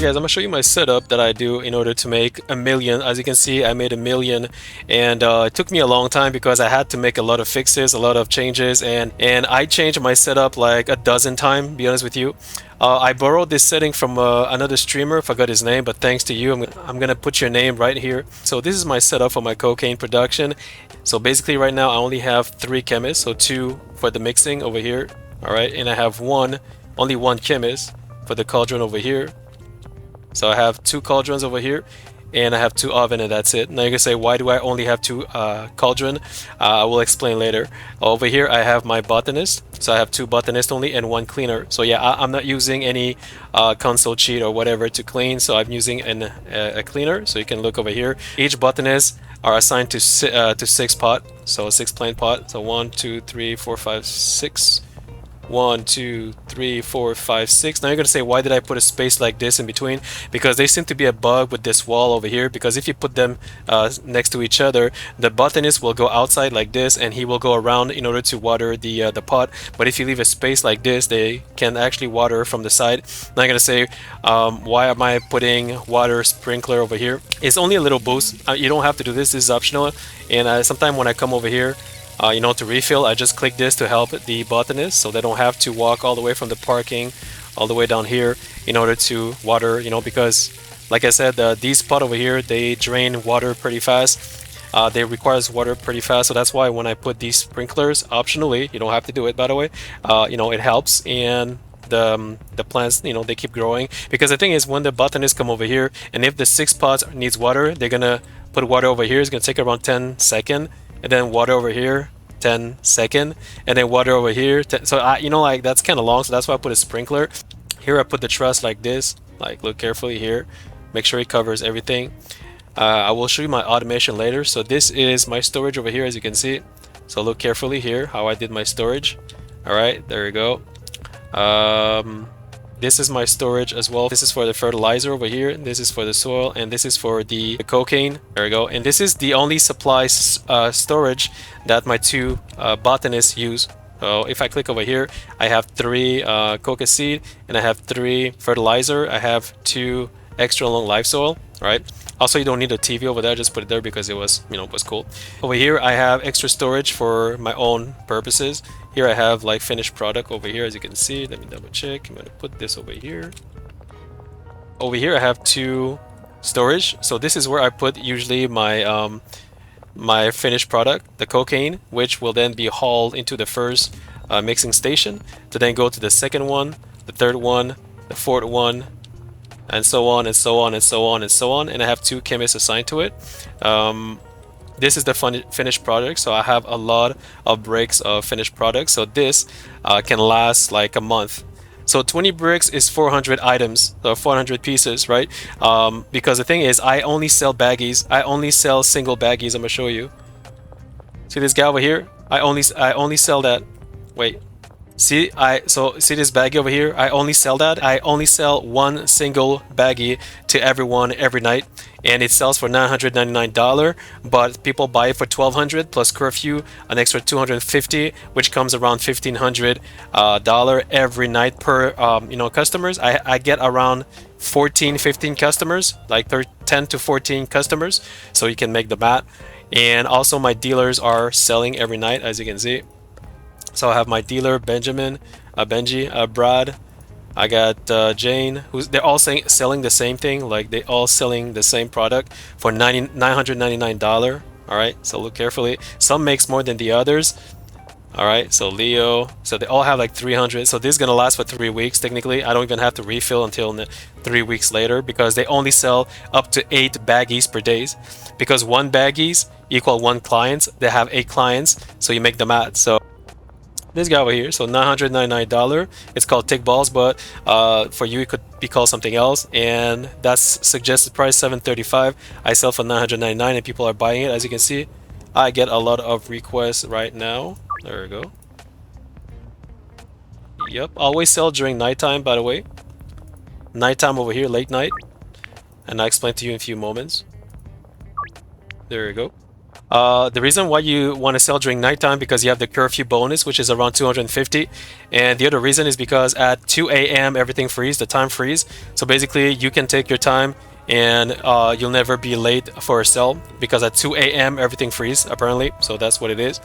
guys, I'm gonna show you my setup that I do in order to make a million. As you can see, I made a million, and it took me a long time because I had to make a lot of fixes, a lot of changes, and I changed my setup like a dozen times, be honest with you. I borrowed this setting from another streamer, forgot his name, but thanks to you, I'm gonna put your name right here. So this is my setup for my cocaine production. So basically right now I only have 3 chemists, so 2 for the mixing over here, alright, and I have only one chemist for the cauldron over here. So I have 2 cauldrons over here, and I have 2 oven, and that's it. Now you can say, why do I only have 2 cauldron? I will explain later. Over here I have my botanist, so I have 2 botanists only and 1 cleaner. So yeah, I'm not using any console cheat or whatever to clean, so I'm using a cleaner. So you can look over here. Each botanist are assigned to 6 pot, so a 6 plant pot. So 1, 2, 3, 4, 5, 6. 1, 2, 3, 4, 5, 6. Now you're gonna say, why did I put a space like this in between? Because there seems to be a bug with this wall over here, because if you put them next to each other, the botanist will go outside like this and he will go around in order to water the pot. But if you leave a space like this, they can actually water from the side. Now you're gonna say, why am I putting water sprinkler over here? It's only a little boost. You don't have to do this. This is optional. And sometimes when I come over here, to refill, I just click this to help the botanist, so they don't have to walk all the way from the parking all the way down here in order to water, because like I said, these pot over here, they drain water pretty fast. They requires water pretty fast, so that's why when I put these sprinklers optionally, you don't have to do it, by the way, it helps. And the plants, they keep growing, because the thing is, when the botanists come over here, and if the 6 pots needs water, they're gonna put water over here. It's gonna take around 10 seconds, and then water over here 10 second, and then water over here 10. So like that's kind of long, so that's why I put a sprinkler here. I put the truss like this, like look carefully here, make sure it covers everything. I will show you my automation later. So this is my storage over here, as you can see. So look carefully here how I did my storage. All right, there you go. This is my storage as well. This is for the fertilizer over here. This is for the soil, and this is for the cocaine. There we go. And this is the only supply storage that my 2 botanists use. So if I click over here, I have 3 coca seed, and I have 3 fertilizer. I have 2 extra long live soil. Right. Also, you don't need a TV over there. Just put it there because it was, was cool. Over here, I have extra storage for my own purposes. Here I have like finished product over here, as you can see. Let me double check. I'm gonna put this over here. Over here, I have 2 storage. So this is where I put usually my my finished product, the cocaine, which will then be hauled into the first mixing station to then go to the second one, the third one, the fourth one, and so on and so on and so on and so on. And I have 2 chemists assigned to it. This is the finished product, so I have a lot of bricks of finished products. So this can last like a month. So 20 bricks is 400 items, so 400 pieces, right? Because the thing is, I only sell baggies. I only sell single baggies. I'm gonna show you. See this guy over here? I only sell that. Wait. See this baggie over here? I only sell that. I only sell 1 single baggie to everyone every night, and it sells for $999. But people buy it for $1,200 plus curfew, an extra $250, which comes around $1,500 every night per customers. I get around 15 customers, like 10 to 14 customers, so you can make the math. And also my dealers are selling every night, as you can see. So I have my dealer Benjamin, Benji, Brad. I got Jane, they're all selling the same thing, like they all selling the same product for $999. All right, so look carefully. Some makes more than the others. All right, so Leo, so they all have like 300. So this is gonna last for 3 weeks. Technically, I don't even have to refill until 3 weeks later, because they only sell up to 8 baggies per day. Because 1 baggies equal 1 clients. They have 8 clients, so you make the math. So this guy over here, so $999. It's called tick balls, but for you it could be called something else, and that's suggested price $735. I sell for $999 and people are buying it. As you can see, I get a lot of requests right now. There we go. Yep, always sell during nighttime, by the way. Nighttime over here, late night, and I'll explain to you in a few moments. There you go. The reason why you want to sell during nighttime because you have the curfew bonus, which is around 250, and the other reason is because at 2 a.m. everything freeze, the time freeze. So basically, you can take your time and you'll never be late for a sell because at 2 a.m. everything freeze apparently. So that's what it is.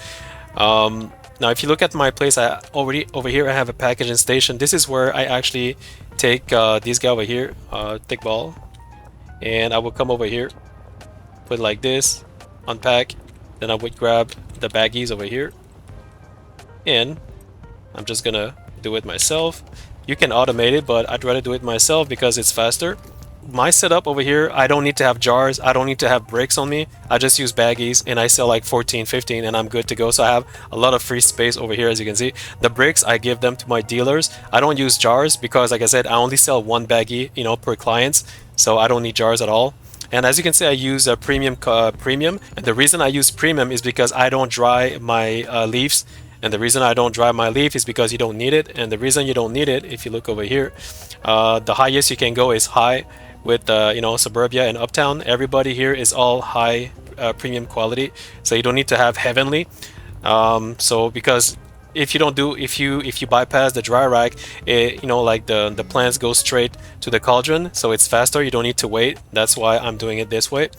Now, if you look at my place, I already over here I have a packaging station. This is where I actually take this guy over here, thick ball, and I will come over here, put it like this, unpack, then I would grab the baggies over here, and I'm just gonna do it myself. You can automate it, but I'd rather do it myself because it's faster. My setup over here, I don't need to have jars, I don't need to have bricks on me. I just use baggies and I sell like 14, 15 and I'm good to go. So I have a lot of free space over here, as you can see. The bricks, I give them to my dealers. I don't use jars because, like I said, I only sell one baggie, you know, per clients. So I don't need jars at all. And as you can see, I use a premium. And the reason I use premium is because I don't dry my leaves. And the reason I don't dry my leaf is because you don't need it. And the reason you don't need it, if you look over here, the highest you can go is high with you know, suburbia and uptown. Everybody here is all high premium quality, so you don't need to have heavenly. So because if you don't do, if you bypass the dry rack, you know, like the plants go straight to the cauldron, so it's faster. You don't need to wait. That's why I'm doing it this way.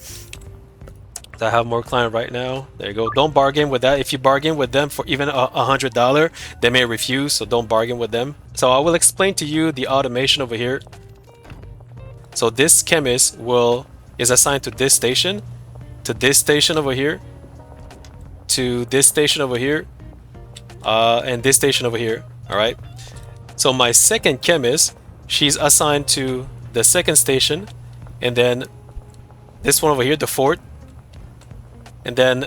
I have more client right now. There you go. Don't bargain with that. If you bargain with them for even $100, they may refuse, so don't bargain with them. So I will explain to you the automation over here. So this chemist is assigned to this station over here, to this station over here, and this station over here. All right. So my second chemist, she's assigned to the second station, and then this one over here, the fourth, and then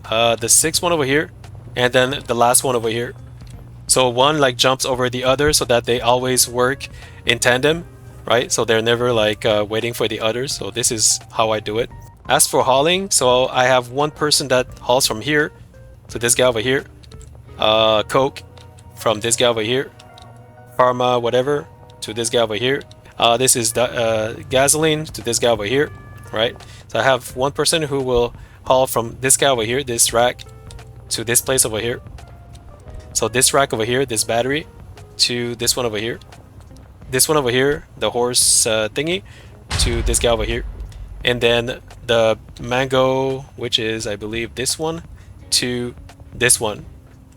the sixth one over here, and then the last one over here. So one like jumps over the other so that they always work in tandem, right? So they're never like waiting for the others. So this is how I do it. As for hauling, so I have one person that hauls from here to this guy over here, coke from this guy over here, pharma whatever to this guy over here. This is the gasoline to this guy over here, right? So I have one person who will haul from this guy over here, this rack, to this place over here. So this rack over here, this battery, to this one over here. This one over here, the horse thingy, to this guy over here. And then the mango, which is, I believe, this one, to this one,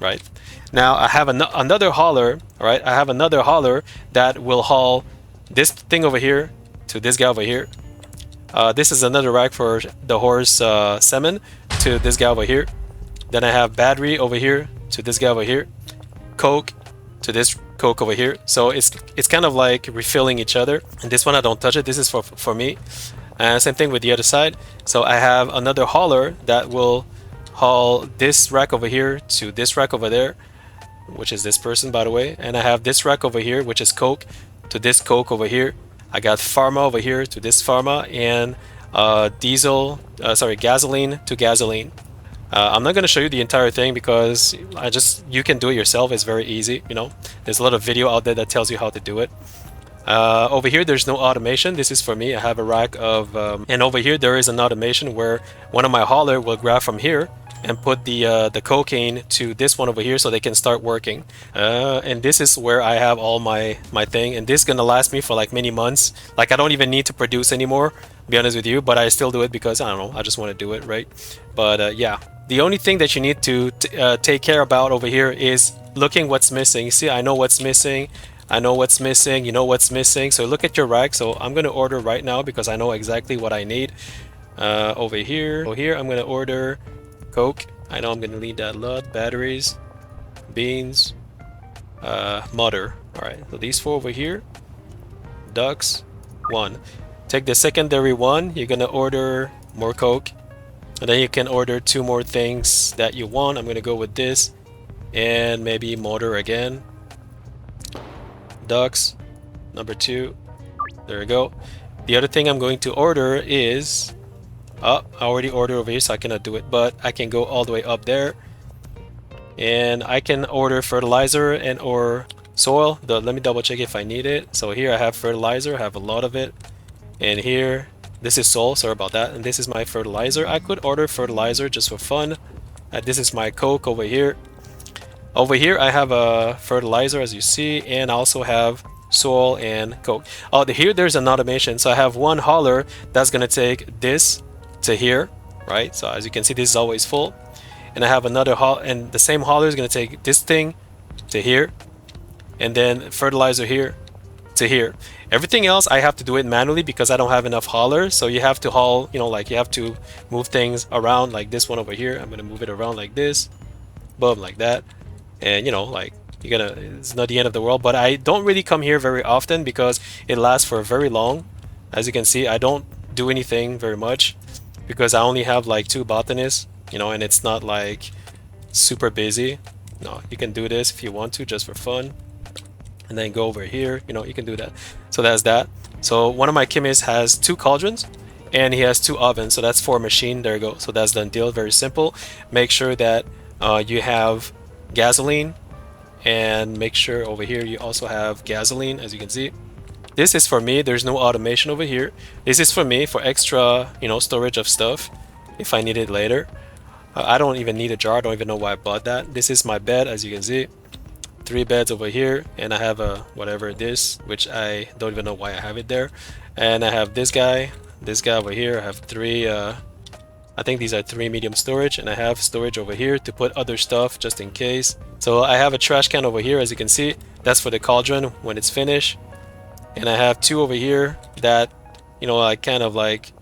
right? Now I have another hauler, right? I have another hauler that will haul this thing over here to this guy over here. This is another rack for the horse semen to this guy over here. Then I have battery over here to this guy over here. Coke to this coke over here. So it's kind of like refilling each other. And this one I don't touch it. This is for me. And same thing with the other side. So I have another hauler that will haul this rack over here to this rack over there, which is this person, by the way. And I have this rack over here, which is coke, to this coke over here. I got pharma over here to this pharma, and gasoline to gasoline. I'm not going to show you the entire thing because you can do it yourself. It's very easy, you know. There's a lot of video out there that tells you how to do it. Over here there's no automation. This is for me. I have a rack of and over here there is an automation where one of my hauler will grab from here and put the cocaine to this one over here so they can start working. And this is where I have all my thing, and this is gonna last me for like many months. Like I don't even need to produce anymore, to be honest with you, but I still do it because I don't know, I just want to do it, right? But yeah, the only thing that you need to take care about over here is looking what's missing. You see, I know what's missing. I know what's missing, you know what's missing. So look at your rack. So I'm going to order right now because I know exactly what I need. Over here, I'm going to order coke. I know I'm going to need that lot. Batteries, beans, motor. All right, so these four over here. Ducks, one. Take the secondary one. You're going to order more coke. And then you can order two more things that you want. I'm going to go with this. And maybe motor again. Ducks, number 2. There we go. The other thing I'm going to order is I already ordered over here, so I cannot do it, but I can go all the way up there and I can order fertilizer and or soil. Let me double check if I need it. So here I have fertilizer, I have a lot of it, and here This is soil, sorry about that. And this is my fertilizer. I could order fertilizer just for fun. This is my coke over here. Over here I have a fertilizer, as you see, and I also have soil and coke. Oh, here there's an automation. So I have one hauler that's gonna take this to here, right? So as you can see, this is always full. And I have another and the same hauler is gonna take this thing to here, and then fertilizer here to here. Everything else I have to do it manually because I don't have enough haulers. So you have to haul, you know, like you have to move things around, like this one over here. I'm gonna move it around like this, boom, like that. And you know, like it's not the end of the world. But I don't really come here very often because it lasts for very long. As you can see, I don't do anything very much because I only have like 2 botanists, you know, and it's not like super busy. No, you can do this if you want to, just for fun. And then go over here, you know, you can do that. So that's that. So one of my chemists has 2 cauldrons and he has 2 ovens. So that's 4 machine. There you go. So that's done deal. Very simple. Make sure that you have gasoline, and make sure over here you also have gasoline, as you can see. This is for me. There's no automation over here. This is for me for extra, you know, storage of stuff if I need it later. I don't even need a jar. I don't even know why I bought that. This is my bed, as you can see. 3 beds over here, and I have a whatever it is, which I don't even know why I have it there. And I have this guy over here. I have 3 I think these are 3 medium storage, and I have storage over here to put other stuff just in case. So I have a trash can over here, as you can see. That's for the cauldron when it's finished. And I have 2 over here that, you know, I kind of like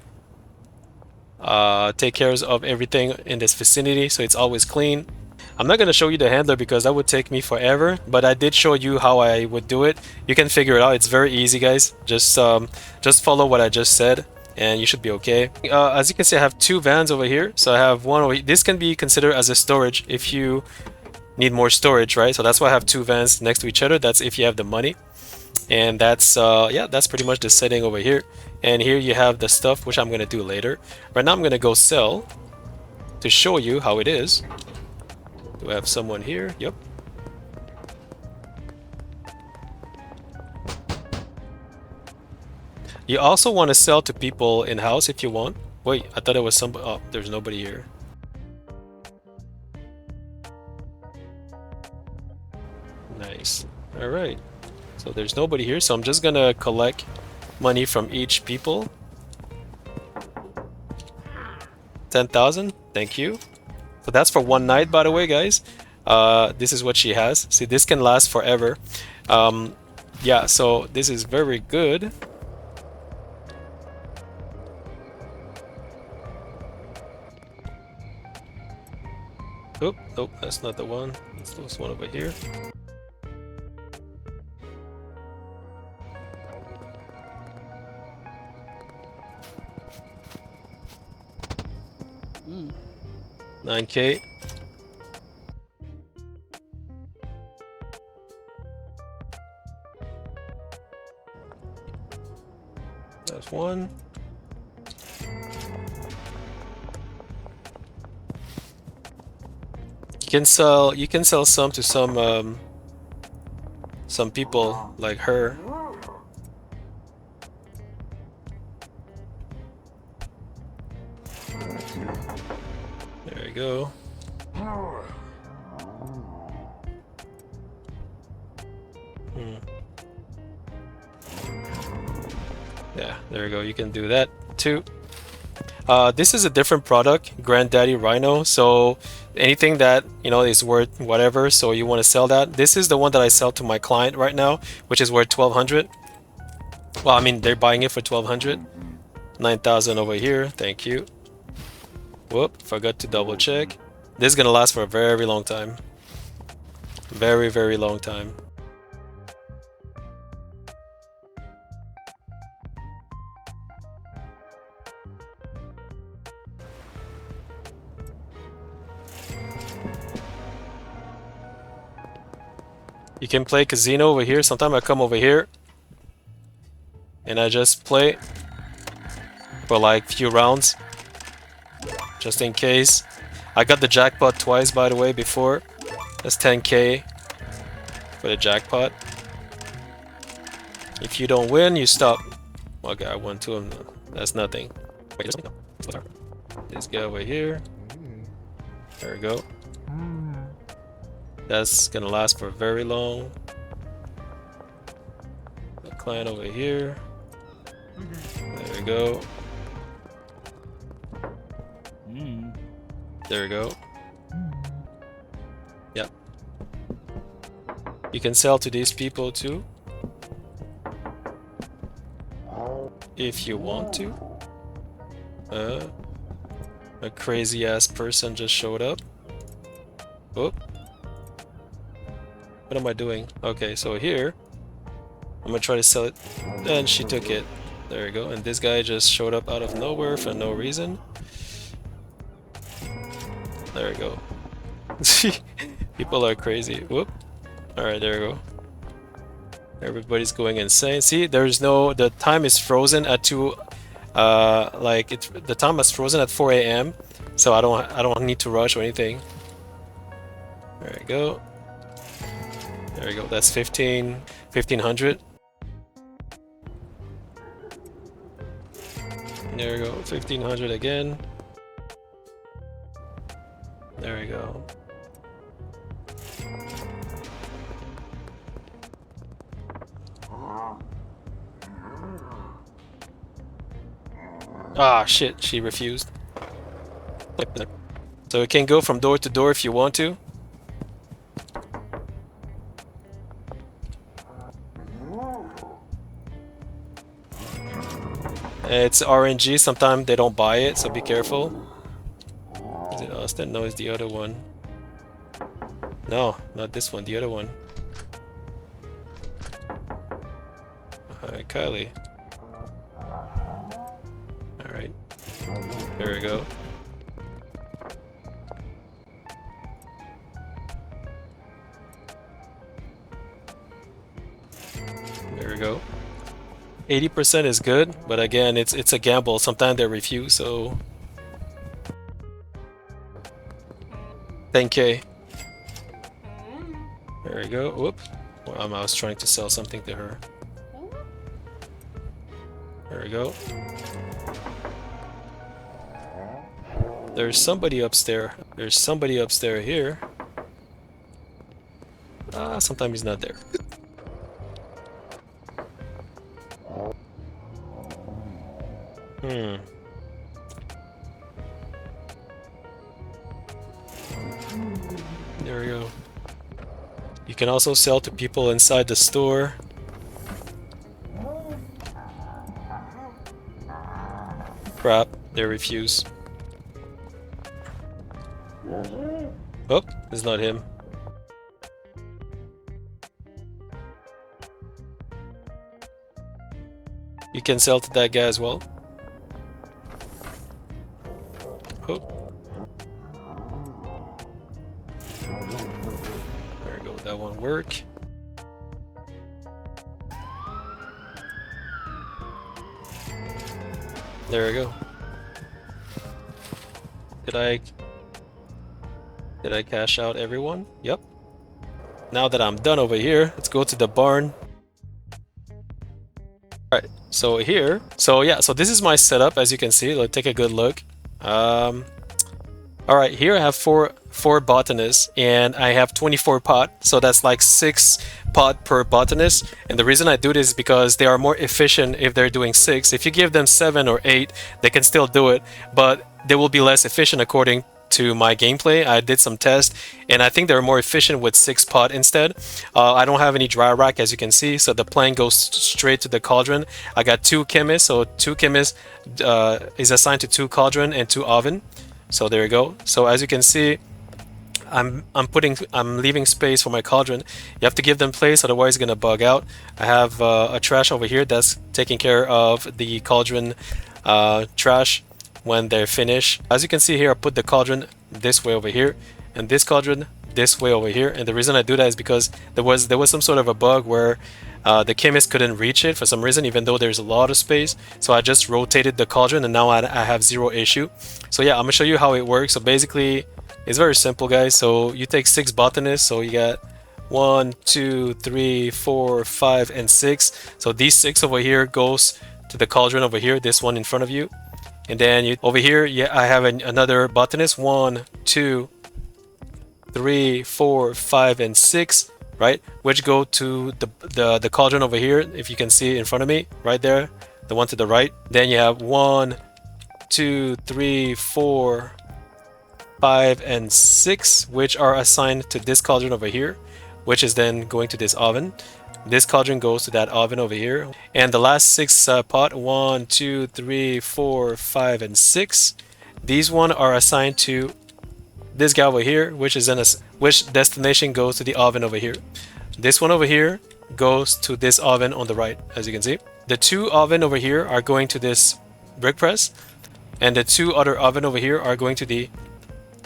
take care of everything in this vicinity, so it's always clean. I'm not going to show you the handler because that would take me forever, but I did show you how I would do it. You can figure it out. It's very easy, guys. Just follow what I just said and you should be okay. As you can see, I have 2 vans over here. So I have one over here. This can be considered as a storage if you need more storage, right? So that's why I have 2 vans next to each other. That's if you have the money. And that's yeah, that's pretty much the setting over here. And here you have the stuff, which I'm going to do later. Right now I'm going to go sell to show you how it is. Do I have someone here? Yep. You also want to sell to people in-house if you want. Wait, I thought it was somebody. Oh, there's nobody here. Nice. Alright. So there's nobody here, so I'm just gonna collect money from each people. 10,000. Thank you. So that's for one night, by the way, guys. This is what she has. See, this can last forever. Yeah, so this is very good. Oh, nope, that's not the one. It's this one over here. Mm. 9K. That's one. You can sell some to some people like her. There you go. Yeah, there you go. You can do that too. This is a different product, Granddaddy Rhino. So anything that, you know, is worth whatever, so you want to sell that. This is the one that I sell to my client right now, which is worth 1,200. Well, I mean, they're buying it for 1,200. 9,000 over here. Thank you. Whoop, forgot to double check. This is gonna last for a very long time. Very, very long time. You can play casino over here. Sometimes I come over here and I just play for like few rounds, just in case. I got the jackpot twice, by the way, before. That's 10K for the jackpot. If you don't win, you stop. Okay, I won 2 of them. That's nothing. Wait, there's something. No. This guy over here. There we go. That's gonna last for very long. The client over here. There we go. There we go. Yep. You can sell to these people too, if you want to. A crazy ass person just showed up. Oh. What am I doing? Okay, so here, I'm gonna try to sell it. And she took it. There we go. And this guy just showed up out of nowhere for no reason. There we go. People are crazy. Whoop. Alright, there we go. Everybody's going insane. See, there's no, the time is frozen at 2, the time is frozen at 4 a.m. So I don't need to rush or anything. There we go. There we go. That's 1500. There we go. 1500 again. There we go. Ah, shit, she refused. So you can go from door to door if you want to. It's RNG, sometimes they don't buy it, so be careful. Is it Austin? No, it's the other one. No, not this one, the other one. Alright, Kylie. Alright. There we go. There we go. 80% is good, but again, it's a gamble. Sometimes they refuse, so 10k. There we go. Whoop. Well, I was trying to sell something to her. There we go. There's somebody upstairs. There's somebody upstairs here. Sometimes he's not there. There we go. You can also sell to people inside the store. Crap, they refuse. Oh, it's not him. You can sell to that guy as well. Oh. There we go, that won't work. There we go. Did I cash out everyone? Yep. Now that I'm done over here, let's go to the barn. Alright, so here, so this is my setup, as you can see. Let's take a good look. Alright, here I have four botanists, and I have 24 pot, so that's like 6 pot per botanist. And the reason I do this is because they are more efficient if they're doing 6. If you give them 7 or 8, they can still do it, but they will be less efficient according to my gameplay. I did some tests, and I think they're more efficient with 6 pot instead. I don't have any dry rack, as you can see, so the plant goes straight to the cauldron. I got 2 chemists, so 2 chemists is assigned to 2 cauldron and 2 oven. So there you go. So as you can see, I'm leaving space for my cauldron. You have to give them place, otherwise it's gonna bug out. I have a trash over here that's taking care of the cauldron trash when they're finished. As you can see here, I put the cauldron this way over here, and this cauldron this way over here. And the reason I do that is because there was some sort of a bug where the chemist couldn't reach it for some reason, even though there's a lot of space. So I just rotated the cauldron, and now I have 0 issue. So yeah, I'm gonna show you how it works. So basically, it's very simple, guys. So you take 6 botanists, so you got 1, 2, 3, 4, 5, and 6. So these 6 over here goes to the cauldron over here, this one in front of you. And then over here, yeah, I have another botanist. 1, 2, 3, 4, 5, and 6, right? Which go to the cauldron over here, if you can see in front of me, right there, the one to the right. Then you have 1, 2, 3, 4, 5, and 6, which are assigned to this cauldron over here, which is then going to this oven. This cauldron goes to that oven over here. And the last 6 pot, 1, 2, 3, 4, 5, and 6, these one are assigned to this guy over here, which is which destination goes to the oven over here. This one over here goes to this oven on the right, as you can see. The 2 oven over here are going to this brick press, and the 2 other oven over here are going to the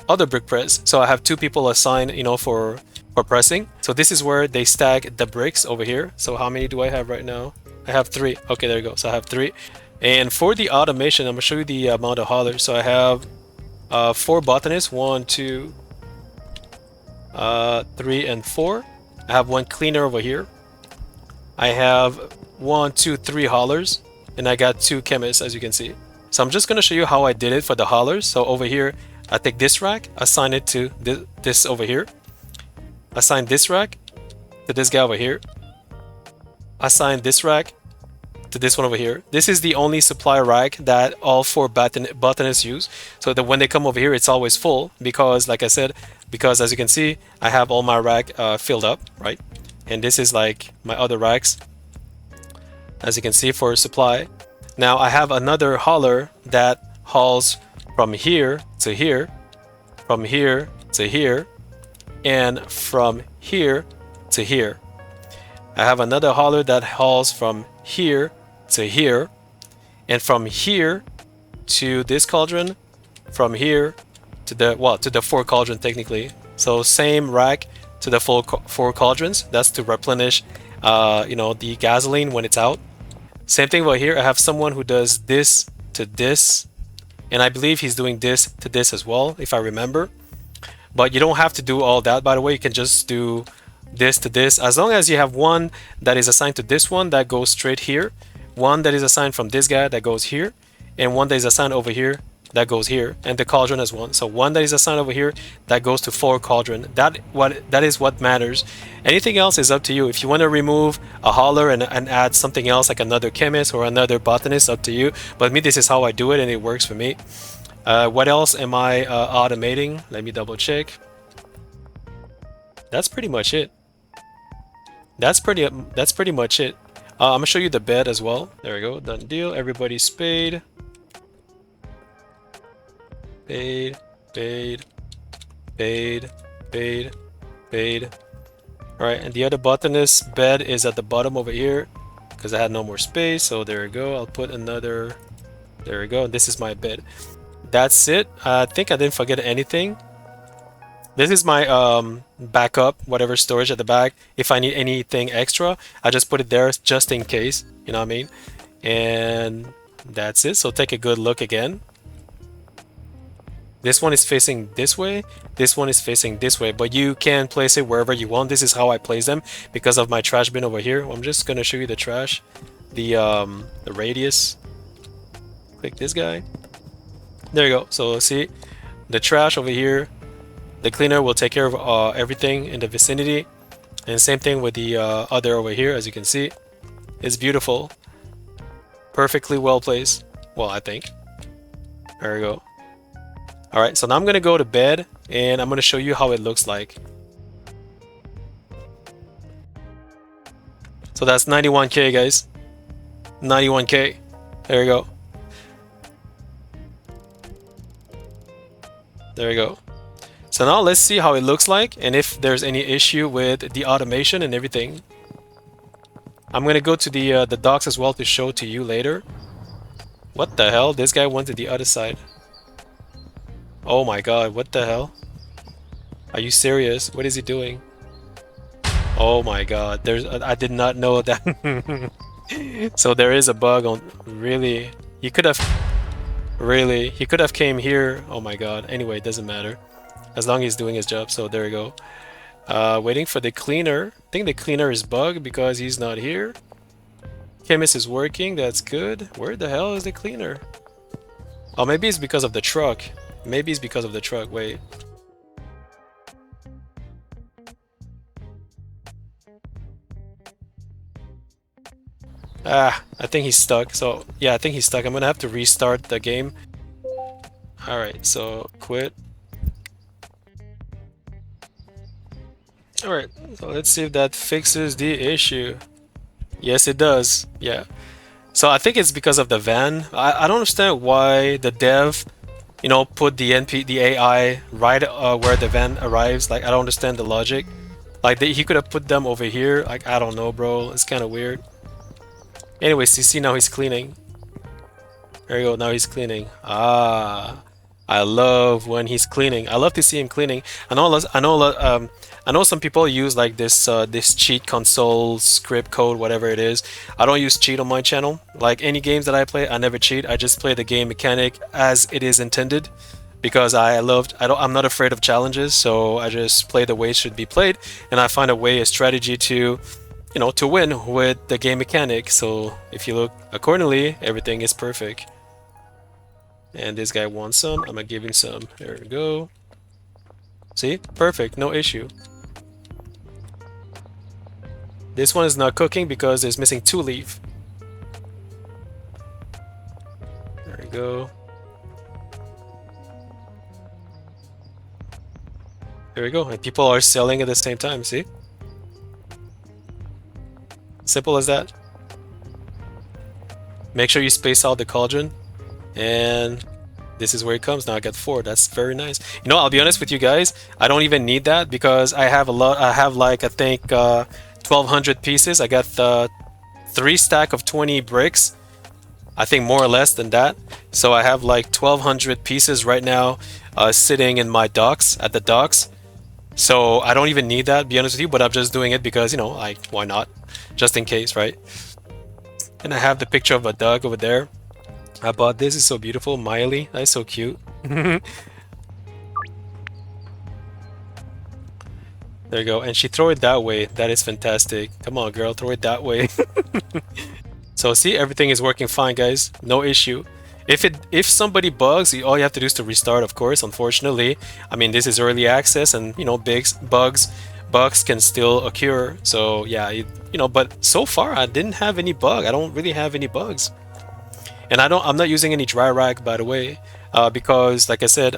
other brick press. So I have 2 people assigned, you know, for pressing. So this is where they stack the bricks over here. So how many do I have right now? I have 3. Okay, there you go. So I have 3. And for the automation, I'm gonna show you the amount of haulers. So I have 4 botanists, 1, 2, 3, and 4. I have 1 cleaner over here. I have 1, 2, 3 haulers, and I got 2 chemists, as you can see. So I'm just gonna show you how I did it for the haulers. So over here, I take this rack, assign it to this over here. Assign this rack to this guy over here. Assign this rack to this one over here. This is the only supply rack that all 4 botanists use. So that when they come over here, it's always full because, like I said, because as you can see, I have all my rack filled up, right? And this is like my other racks, as you can see, for supply. Now I have another hauler that hauls from here to here, from here to here, and from here to here. I have another hauler that hauls from here to here, and from here to this cauldron, from here to the 4 cauldron technically. So same rack to the full 4 cauldrons. That's to replenish, you know, the gasoline when it's out. Same thing over here. I have someone who does this to this, and I believe he's doing this to this as well, if I remember. But you don't have to do all that, by the way. You can just do this to this. As long as you have one that is assigned to this one that goes straight here, one that is assigned from this guy that goes here, and one that is assigned over here that goes here, and the cauldron as one. So one that is assigned over here that goes to 4 cauldron. That is what matters. Anything else is up to you. If you want to remove a hauler and add something else like another chemist or another botanist, up to you. But me, this is how I do it, and it works for me. What else am I automating? Let me double check. That's pretty much it. That's pretty much it. I'm gonna show you the bed as well. There we go. Done deal. Everybody's paid. Paid. Paid. Paid. Paid. Paid. All right, and the other botanist bed is at the bottom over here because I had no more space. So there we go. I'll put another. There we go. This is my bed. That's it. I think I didn't forget anything. This is my backup, whatever storage at the back. If I need anything extra, I just put it there just in case, you know what I mean? And that's it. So take a good look again. This one is facing this way. This one is facing this way, but you can place it wherever you want. This is how I place them because of my trash bin over here. I'm just gonna show you the trash, the radius. Click this guy. There you go. So see the trash over here. The cleaner will take care of everything in the vicinity, and same thing with the other over here. As you can see, it's beautiful, perfectly well placed. Well, I think. There we go. All right, so now I'm gonna go to bed, and I'm gonna show you how it looks like. So that's 91K, guys. 91K. There you go. There you go. So now let's see how it looks like and if there's any issue with the automation and everything. I'm gonna go to the docks as well to show to you later. What the hell? This guy went to the other side. Oh my god, what the hell? Are you serious? What is he doing? Oh my god, I did not know that. So there is a bug on, really? He could have came here. Oh my god. Anyway, it doesn't matter. As long as he's doing his job. So there we go. Waiting for the cleaner. I think the cleaner is bugged because he's not here. Chemist is working. That's good. Where the hell is the cleaner? Oh, maybe it's because of the truck. Maybe it's because of the truck. Wait. Ah, I think he's stuck. So, yeah, I think he's stuck. I'm gonna have to restart the game. Alright, so quit. Alright, so let's see if that fixes the issue. Yes, it does. Yeah. So I think it's because of the van. I don't understand why the dev, put the AI right where the van arrives. Like, I don't understand the logic. Like, he could have put them over here. Like, I don't know, bro. It's kind of weird. Anyways, you see now he's cleaning. There you go. Now he's cleaning. Ah, I love when he's cleaning. I love to see him cleaning. I know some people use like this cheat console script code, whatever it is. I don't use cheat on my channel. Like any games that I play, I never cheat. I just play the game mechanic as it is intended because I'm not afraid of challenges, so I just play the way it should be played, and I find a strategy to win with the game mechanic. So if you look accordingly, everything is perfect. And this guy wants some. I'm gonna give him some. There we go. See? Perfect. No issue. This one is not cooking because it's missing 2 leaf. There we go. There we go. And people are selling at the same time. See? Simple as that. Make sure you space out the cauldron. And this is where it comes. Now I got 4. That's very nice. I'll be honest with you guys. I don't even need that because I have a lot. I have like, I think 1,200 pieces. I got 3 stack of 20 bricks. I think more or less than that. So I have like 1,200 pieces right now sitting in my docks, at the docks. So I don't even need that, be honest with you, but I'm just doing it because, like, why not? Just in case, right? And I have the picture of a dog over there. I bought this. It's so beautiful. Miley. That's so cute. There you go. And she throw it that way. That is fantastic. Come on, girl. Throw it that way. So see, everything is working fine, guys. No issue. If somebody bugs, all you have to do is to restart, of course. Unfortunately, I mean, this is early access, and big bugs can still occur. So yeah, but so far I didn't have any bug. I don't really have any bugs. And I'm not using any dry rack, by the way, because like I said,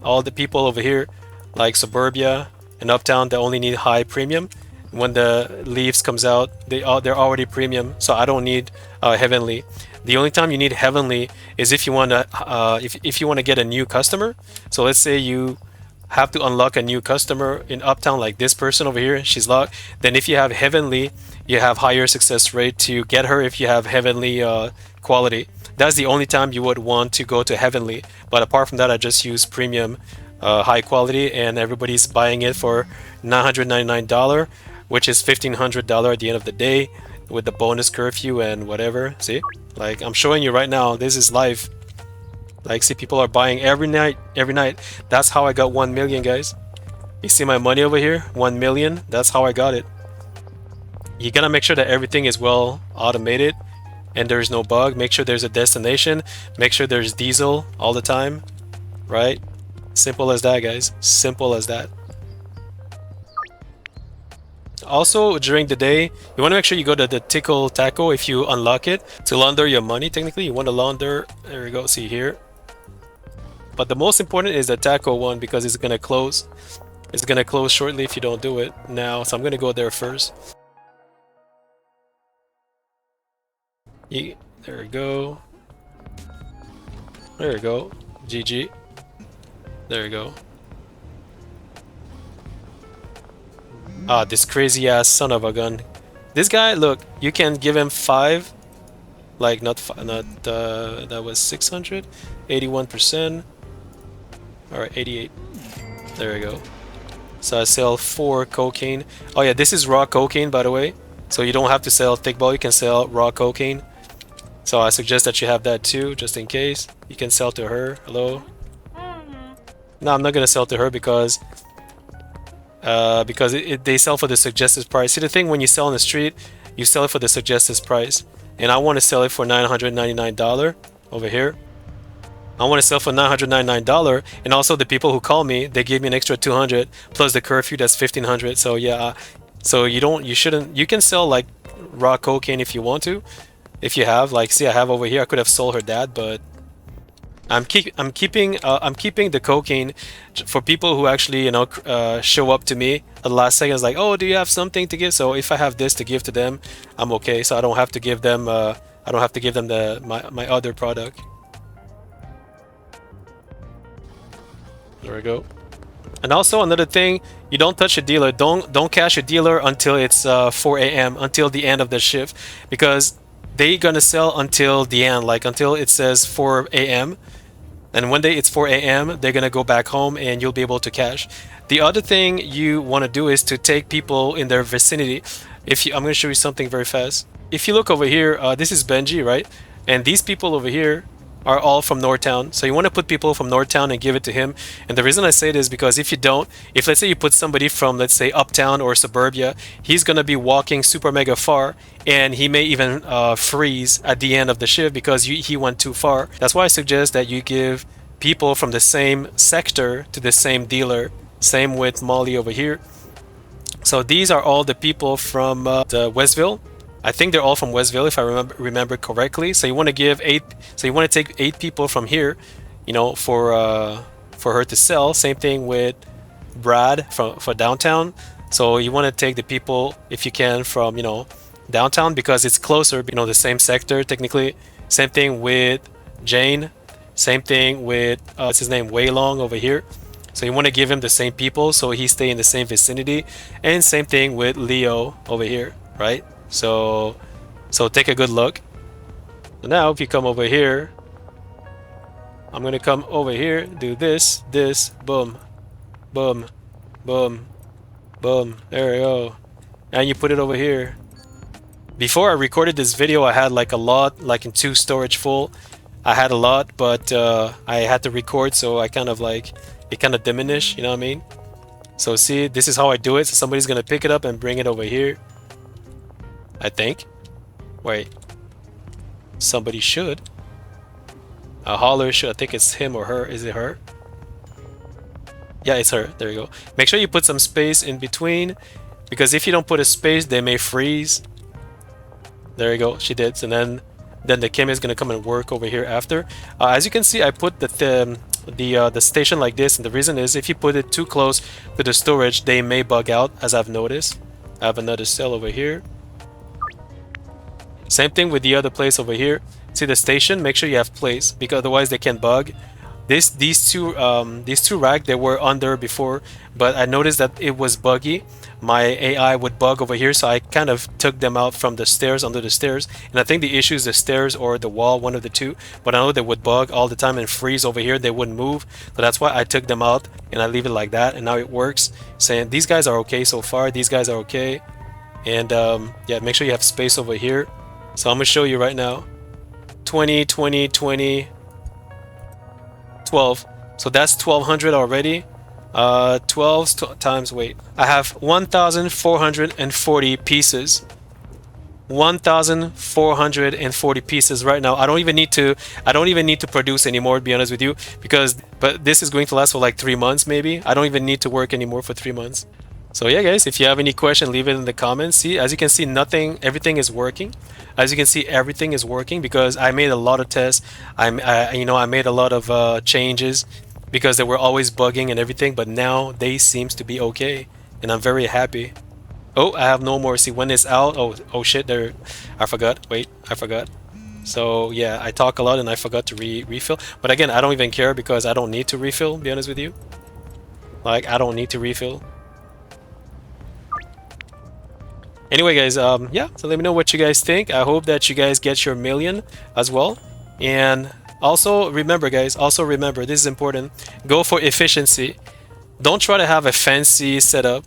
all the people over here, like Suburbia and Uptown, they only need high premium. When the leaves comes out, they're already premium, so I don't need heavenly. The only time you need heavenly is if you want to if you want to get a new customer. So let's say you have to unlock a new customer in Uptown, like this person over here, she's locked. Then if you have heavenly, you have higher success rate to get her if you have heavenly quality. That's the only time you would want to go to heavenly. But apart from that, I just use premium high quality, and everybody's buying it for $999, which is $1,500 at the end of the day with the bonus curfew and whatever. See, like I'm showing you right now, this is live. Like, see, people are buying every night. That's how I got 1 million, guys. You see my money over here, 1 million. That's how I got it. You gotta make sure that everything is well automated and there's no bug. Make sure there's a destination. Make sure there's diesel all the time, right? Simple as that, guys. Simple as that. Also, during the day, you want to make sure you go to the Tickle Taco if you unlock it to launder your money. Technically, you want to launder. There we go. See here. But the most important is the taco one because it's gonna close. It's gonna close shortly if you don't do it now. So I'm gonna go there first. There we go. There we go. GG. There we go. Ah, this crazy ass son of a gun. This guy, look, you can give him 5. Like, not that was 600. 81%. Alright, 88. There we go. So I sell 4 cocaine. Oh yeah, this is raw cocaine, by the way. So you don't have to sell thick ball, you can sell raw cocaine. So I suggest that you have that too, just in case. You can sell to her. Hello? No, I'm not gonna sell to her because they sell for the suggested price. See, the thing when you sell on the street, you sell it for the suggested price. and I want to sell it for $999 over here. I want to sell for $999, and also the people who call me, they give me an extra 200 plus the curfew, that's 1500. So yeah, so you shouldn't, you can sell like raw cocaine if you want to, if you have, like, see, I have over here, I could have sold her that, but I'm keeping the cocaine for people who actually, you know, show up to me at the last second. It's like, oh, do you have something to give? So if I have this to give to them, I'm okay. So I don't have to give them my other product. There we go. And also another thing, you don't touch a dealer. Don't cash a dealer until it's 4 a.m. until the end of the shift, because they gonna sell until the end, like until it says 4 a.m. And one day it's 4 a.m. they're gonna go back home and you'll be able to cash. The other thing you want to do is to take people in their vicinity. I'm gonna show you something very fast. If you look over here, this is Benji, right? And these people over here are all from Northtown. So you want to put people from Northtown and give it to him. And the reason I say this is because if you don't, if let's say you put somebody from, let's say, Uptown or Suburbia, he's going to be walking super mega far, and he may even freeze at the end of the shift because he went too far. That's why I suggest that you give people from the same sector to the same dealer. Same with Molly over here. So these are all the people from the Westville. I think they're all from Westville, if I remember correctly. So you want to give 8. So you want to take 8 people from here, you know, for her to sell. Same thing with Brad for downtown. So you want to take the people, if you can, from, you know, downtown, because it's closer, you know, the same sector technically. Same thing with Jane. Same thing with what's his name, Waylong over here. So you want to give him the same people so he stay in the same vicinity. And same thing with Leo over here, right? So take a good look. Now if you come over here, I'm gonna come over here, do this, boom, boom, boom, boom, there we go. And you put it over here. Before I recorded this video, I had like a lot, like in 2 storage full. I had a lot, but I had to record, so I kind of like, it kind of diminished, you know what I mean? So see, this is how I do it. So somebody's gonna pick it up and bring it over here, I think. Wait. Somebody should. A hauler should. I think it's him or her. Is it her? Yeah, it's her. There you go. Make sure you put some space in between, because if you don't put a space, they may freeze. There you go. She did. And then the Kim is gonna come and work over here after. As you can see, I put the station like this, and the reason is if you put it too close to the storage, they may bug out, as I've noticed. I have another cell over here. Same thing with the other place over here. See the station? Make sure you have place, because otherwise they can bug. These two racks, they were under before, but I noticed that it was buggy. My AI would bug over here, so I kind of took them out from the stairs, under the stairs. And I think the issue is the stairs or the wall, one of the two. But I know they would bug all the time and freeze over here. They wouldn't move. So that's why I took them out and I leave it like that. And now it works. Saying these guys are okay so far. These guys are okay. And yeah, make sure you have space over here. So I'm going to show you right now. 20, 20, 20, 12. So that's 1200 already. 12 times, wait. I have 1,440 pieces. 1,440 pieces right now. I don't even need to produce anymore, to be honest with you, but this is going to last for like 3 months maybe. I don't even need to work anymore for 3 months. So yeah, guys, if you have any question, leave it in the comments. See, as you can see, everything is working. As you can see, everything is working because I made a lot of tests. I made a lot of changes because they were always bugging and everything, but now they seems to be okay, and I'm very happy. Oh, I have no more. See, when it's out, oh shit, there, I forgot. Wait, I forgot. So yeah, I talk a lot and I forgot to refill. But again, I don't even care because I don't need to refill, to be honest with you. Like, I don't need to refill. Anyway, guys, yeah, so let me know what you guys think. I hope that you guys get your million as well. And also remember, guys, this is important. Go for efficiency. Don't try to have a fancy setup.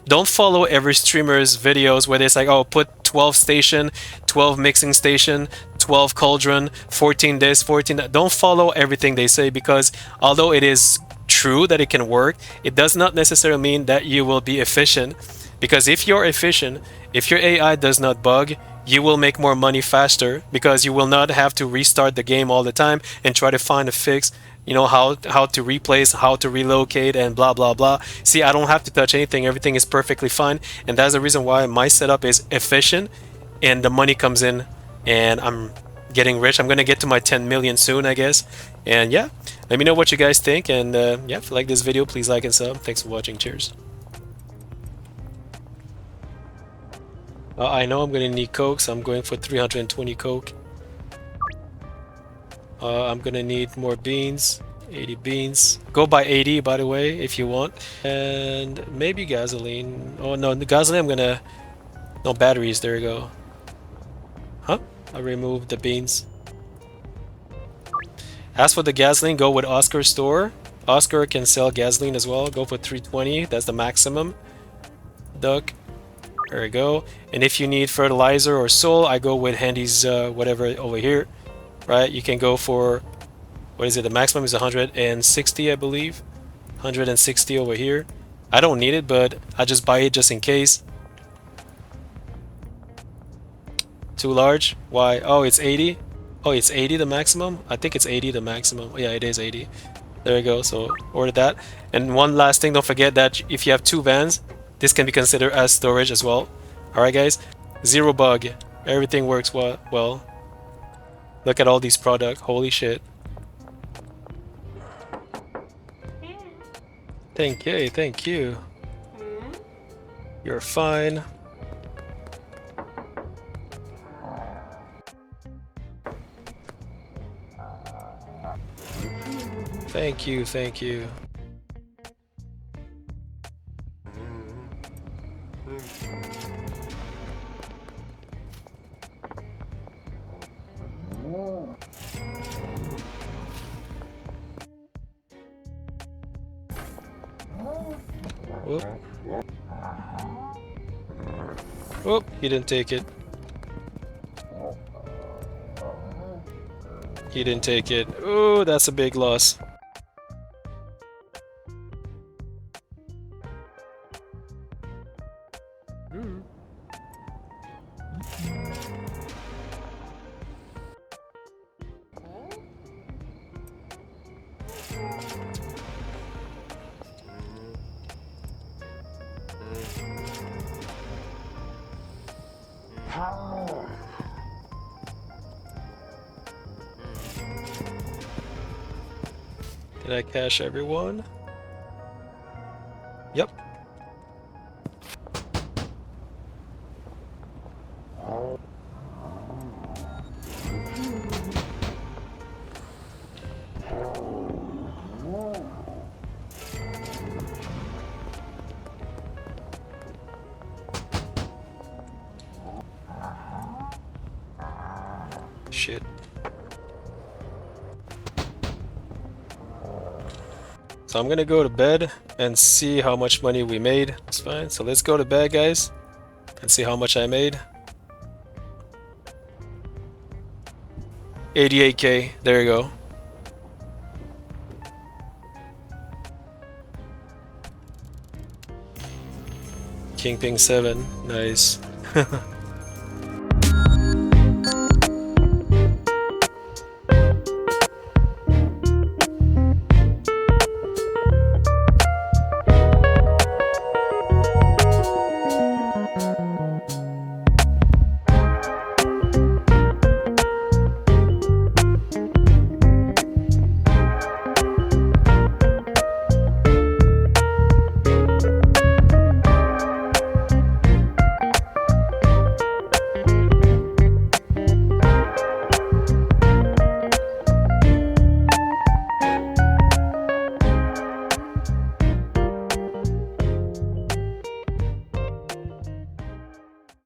Don't follow every streamer's videos where it's like, oh, put 12 station, 12 mixing station, 12 cauldron, 14 this, 14 that. Don't follow everything they say, because although it is true that it can work, it does not necessarily mean that you will be efficient. Because if you're efficient, if your AI does not bug, you will make more money faster because you will not have to restart the game all the time and try to find a fix, you know, how to replace, how to relocate, and blah blah blah. See, I don't have to touch anything. Everything is perfectly fine, and that's the reason why my setup is efficient and the money comes in and I'm getting rich. I'm gonna get to my 10 million soon, I guess. And yeah, let me know what you guys think, and yeah, if you like this video, please like and sub. Thanks for watching. Cheers. I know I'm gonna need coke, so I'm going for 320 coke. I'm gonna need more beans, 80 beans. Go by 80, by the way, if you want. And maybe gasoline. Oh no, the gasoline I'm gonna... No, batteries, there you go. Huh? I removed the beans. As for the gasoline, go with Oscar's store. Oscar can sell gasoline as well. Go for 320, that's the maximum. Duck. There we go. And if you need fertilizer or soil, I go with Handy's whatever over here. Right? You can go for... What is it? The maximum is 160, I believe. 160 over here. I don't need it, but I just buy it just in case. Too large? Why? Oh, it's 80? Oh, it's 80 the maximum? I think it's 80 the maximum. Yeah, it is 80. There we go. So order that. And one last thing, don't forget that if you have two vans, this can be considered as storage as well. Alright guys, zero bug. Everything works well. Look at all these products. Holy shit. Thank you, thank you. You're fine. Thank you, thank you. Whoop. Whoop, he didn't take it. He didn't take it. Oh, that's a big loss. Did I cash everyone? Yep. Shit. So I'm gonna go to bed and see how much money we made. It's fine. So let's go to bed, guys, and see how much I made. 88K. There you go. Kingpin 7. Nice.